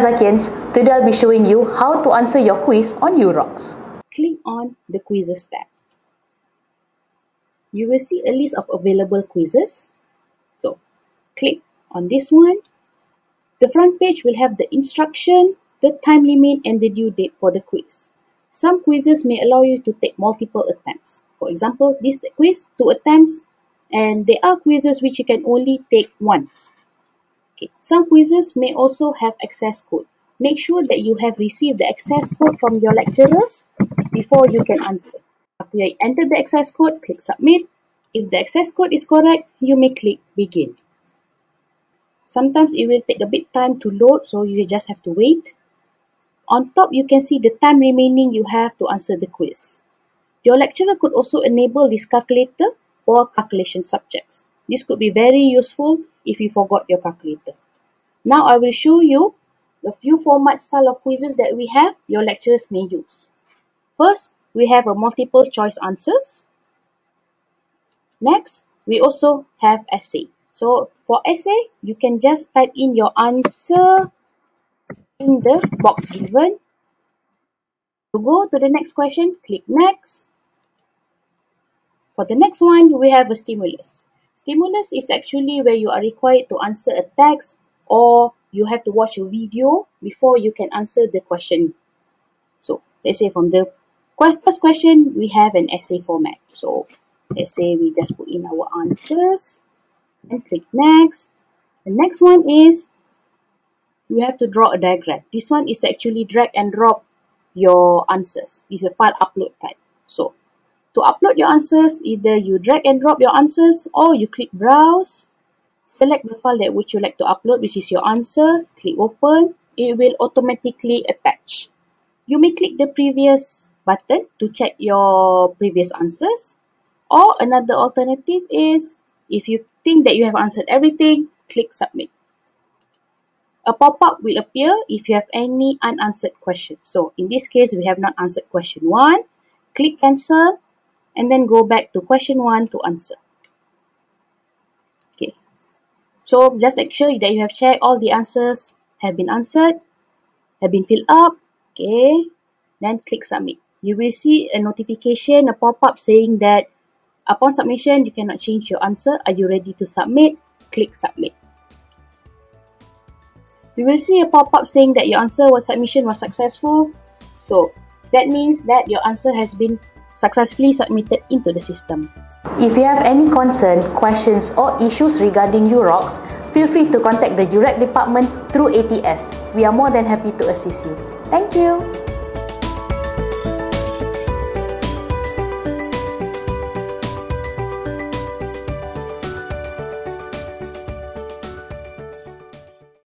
Zakians, today I'll be showing you how to answer your quiz on UROX. Click on the quizzes tab. You will see a list of available quizzes. So, click on this one. The front page will have the instruction, the time limit and the due date for the quiz. Some quizzes may allow you to take multiple attempts. For example, this quiz, 2 attempts, and there are quizzes which you can only take once. Okay. Some quizzes may also have access code. Make sure that you have received the access code from your lecturers before you can answer. After you enter the access code, click submit. If the access code is correct, you may click begin. Sometimes it will take a bit time to load, so you just have to wait. On top, you can see the time remaining you have to answer the quiz. Your lecturer could also enable this calculator for calculation subjects. This could be very useful if you forgot your calculator. Now I will show you the few format style of quizzes that we have your lecturers may use. First, we have a multiple choice answers. Next, we also have essay. So for essay, you can just type in your answer in the box given. To go to the next question, click next. For the next one, we have a stimulus. Stimulus is actually where you are required to answer a text or you have to watch a video before you can answer the question. So let's say from the first question, we have an essay format. So let's say we just put in our answers and click next. The next one is you have to draw a diagram. This one is actually drag and drop your answers. It's a file upload type. So to upload your answers, either you drag and drop your answers or you click browse, select the file that would you like to upload, which is your answer, click open, it will automatically attach. You may click the previous button to check your previous answers, or another alternative is if you think that you have answered everything, click submit. A pop-up will appear if you have any unanswered questions. So in this case, we have not answered question 1. Click cancel and then go back to question 1 to answer. Okay. So just make sure that you have checked all the answers have been answered, have been filled up. Okay. Then click submit. You will see a notification, a pop-up saying that upon submission, you cannot change your answer. Are you ready to submit? Click submit. You will see a pop-up saying that your submission was successful. So that means that your answer has been successfully submitted into the system. If you have any concern, questions or issues regarding UROX, feel free to contact the UROX department through ATS. We are more than happy to assist you. Thank you.